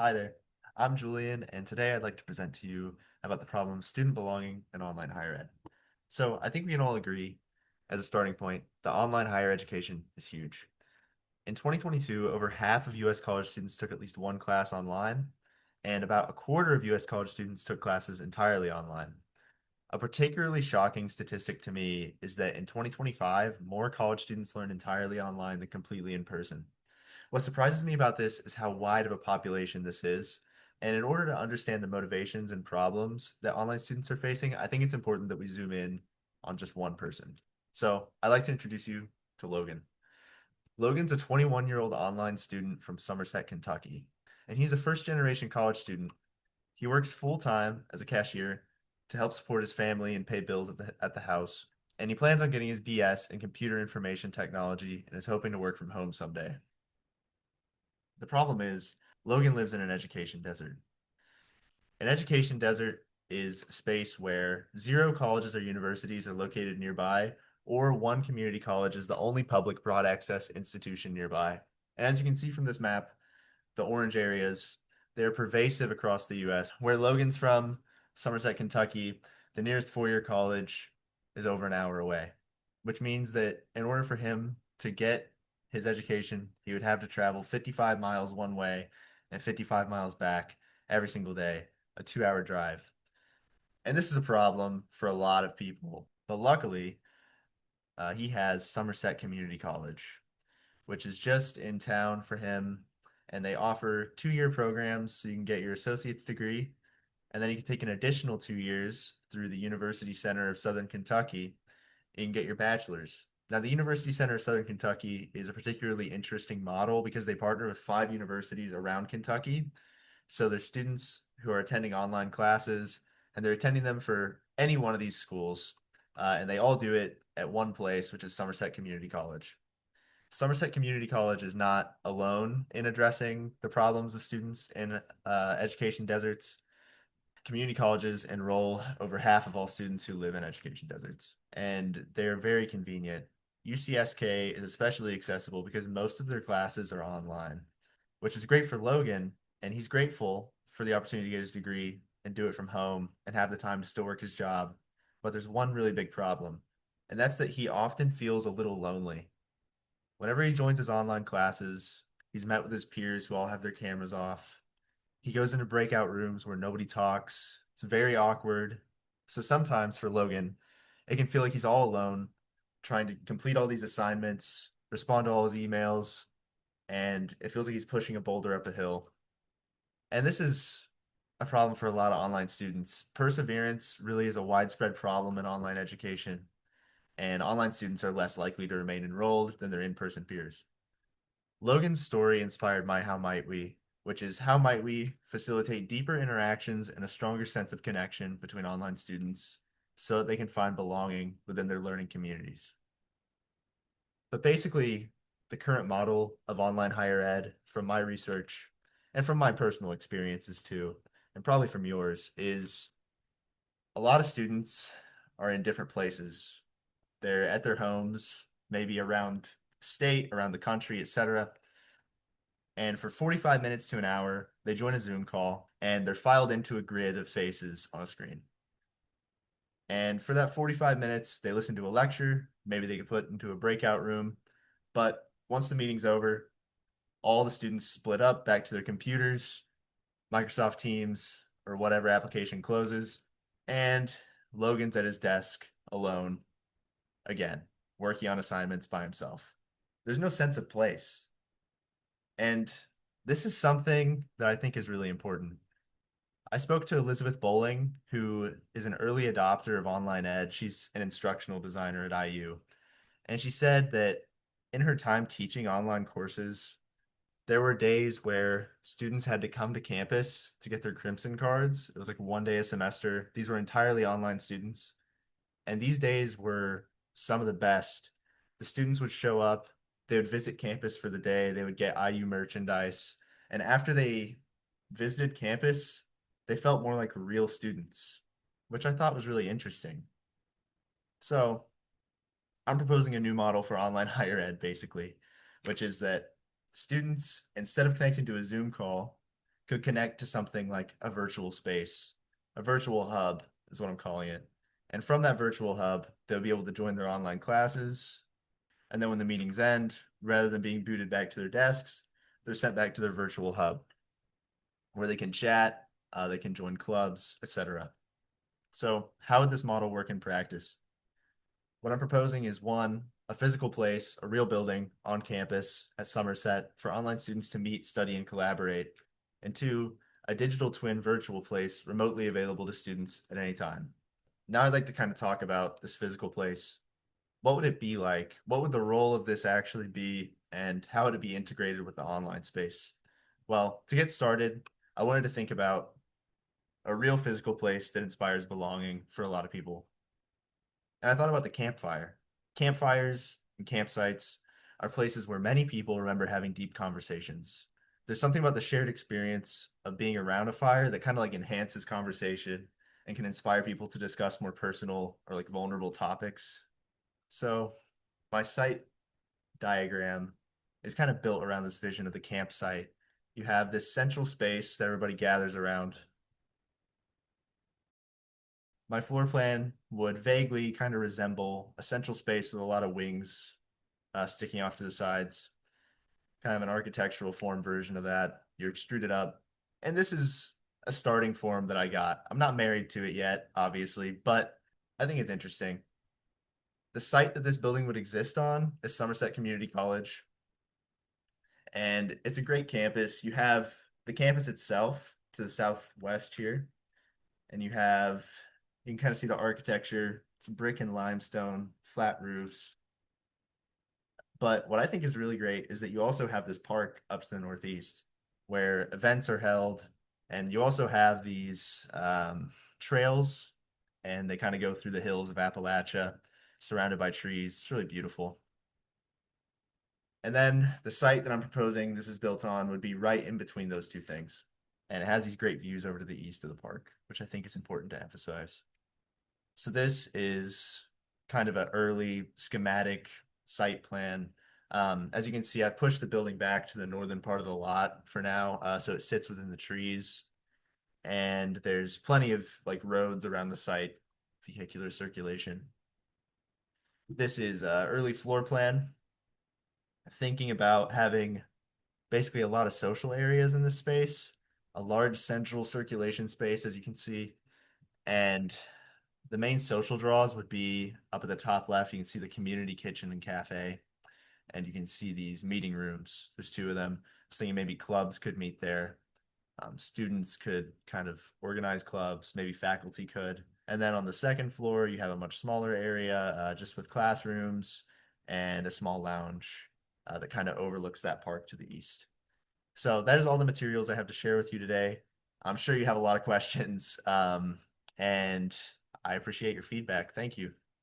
Hi there, I'm Julian, and today I'd like to present to you about the problem of student belonging in online higher ed. So, I think we can all agree, as a starting point, that online higher education is huge. In 2022, over half of US college students took at least one class online, and about a quarter of US college students took classes entirely online. A particularly shocking statistic to me is that in 2025, more college students learn entirely online than completely in person. What surprises me about this is how wide of a population this is. And in order to understand the motivations and problems that online students are facing, I think it's important that we zoom in on just one person. So I'd like to introduce you to Logan. Logan's a 21-year-old online student from Somerset, Kentucky, and he's a first generation college student. He works full time as a cashier to help support his family and pay bills at the house. And he plans on getting his BS in computer information technology and is hoping to work from home someday. The problem is, Logan lives in an education desert. An education desert is a space where zero colleges or universities are located nearby, or one community college is the only public broad access institution nearby. And as you can see from this map, the orange areas, they're pervasive across the US. Where Logan's from, Somerset, Kentucky, the nearest four-year college is over an hour away, which means that in order for him to get his education, he would have to travel 55 miles one way and 55 miles back every single day, a 2-hour drive. And this is a problem for a lot of people. But luckily, he has Somerset Community College, which is just in town for him. And they offer 2-year programs so you can get your associate's degree. And then you can take an additional 2 years through the University Center of Southern Kentucky and you can get your bachelor's. Now, the University Center of Southern Kentucky is a particularly interesting model because they partner with 5 universities around Kentucky. So there's students who are attending online classes and they're attending them for any one of these schools. And they all do it at one place, which is Somerset Community College. Somerset Community College is not alone in addressing the problems of students in education deserts. Community colleges enroll over half of all students who live in education deserts, and they're very convenient. UCSK is especially accessible because most of their classes are online, which is great for Logan, and he's grateful for the opportunity to get his degree and do it from home and have the time to still work his job. But there's one really big problem, and that's that he often feels a little lonely. Whenever he joins his online classes, he's met with his peers who all have their cameras off. He goes into breakout rooms where nobody talks. It's very awkward. So sometimes for Logan, it can feel like he's all alone, trying to complete all these assignments, respond to all his emails, and it feels like he's pushing a boulder up a hill. And this is a problem for a lot of online students. Perseverance really is a widespread problem in online education, and online students are less likely to remain enrolled than their in person peers. Logan's story inspired my How Might We, which is how might we facilitate deeper interactions and a stronger sense of connection between online students so that they can find belonging within their learning communities. But basically, the current model of online higher ed, from my research and from my personal experiences too, and probably from yours, is a lot of students are in different places. They're at their homes, maybe around state, around the country, etc. And for 45 minutes to an hour, they join a Zoom call and they're filed into a grid of faces on a screen. And for that 45 minutes, they listen to a lecture. Maybe they get put into a breakout room. But once the meeting's over, all the students split up back to their computers, Microsoft Teams, or whatever application closes. And Logan's at his desk alone again, working on assignments by himself. There's no sense of place. And this is something that I think is really important. I spoke to Elizabeth Bowling, who is an early adopter of online ed. She's an instructional designer at IU. And she said that in her time teaching online courses, there were days where students had to come to campus to get their Crimson cards. It was like one day a semester. These were entirely online students. And these days were some of the best. The students would show up, they would visit campus for the day, they would get IU merchandise. And after they visited campus, they felt more like real students, which I thought was really interesting. So I'm proposing a new model for online higher ed, basically, which is that students, instead of connecting to a Zoom call, could connect to something like a virtual space, a virtual hub is what I'm calling it. And from that virtual hub, they'll be able to join their online classes. And then when the meetings end, rather than being booted back to their desks, they're sent back to their virtual hub where they can chat, they can join clubs, etc. So, how would this model work in practice? What I'm proposing is one, a physical place, a real building on campus at Somerset for online students to meet, study, and collaborate. And two, a digital twin virtual place remotely available to students at any time. Now I'd like to kind of talk about this physical place. What would it be like? What would the role of this actually be? And how would it be integrated with the online space? Well, to get started, I wanted to think about a real physical place that inspires belonging for a lot of people. And I thought about the campfire. Campfires and campsites are places where many people remember having deep conversations. There's something about the shared experience of being around a fire that kind of like enhances conversation and can inspire people to discuss more personal or like vulnerable topics. So, my site diagram is kind of built around this vision of the campsite. You have this central space that everybody gathers around. My floor plan would vaguely kind of resemble a central space with a lot of wings sticking off to the sides, kind of an architectural form version of that. You extrude it up. And this is a starting form that I got. I'm not married to it yet, obviously, but I think it's interesting. The site that this building would exist on is Somerset Community College, and it's a great campus. You have the campus itself to the southwest here, and you can kind of see the architecture. It's brick and limestone, flat roofs. But what I think is really great is that you also have this park up to the northeast where events are held, and you also have these trails, and they kind of go through the hills of Appalachia, surrounded by trees. It's really beautiful. And then the site that I'm proposing this is built on would be right in between those two things. And it has these great views over to the east of the park, which I think is important to emphasize. So this is kind of an early schematic site plan. As you can see, I've pushed the building back to the northern part of the lot for now, so it sits within the trees. And there's plenty of like roads around the site, vehicular circulation. This is early floor plan, thinking about having basically a lot of social areas in this space, a large central circulation space, as you can see, and the main social draws would be up at the top left. You can see the community kitchen and cafe, and you can see these meeting rooms. There's two of them. I was thinking maybe clubs could meet there. Students could kind of organize clubs, maybe faculty could. And then on the second floor, you have a much smaller area just with classrooms and a small lounge that kind of overlooks that park to the east. So that is all the materials I have to share with you today. I'm sure you have a lot of questions, and I appreciate your feedback. Thank you.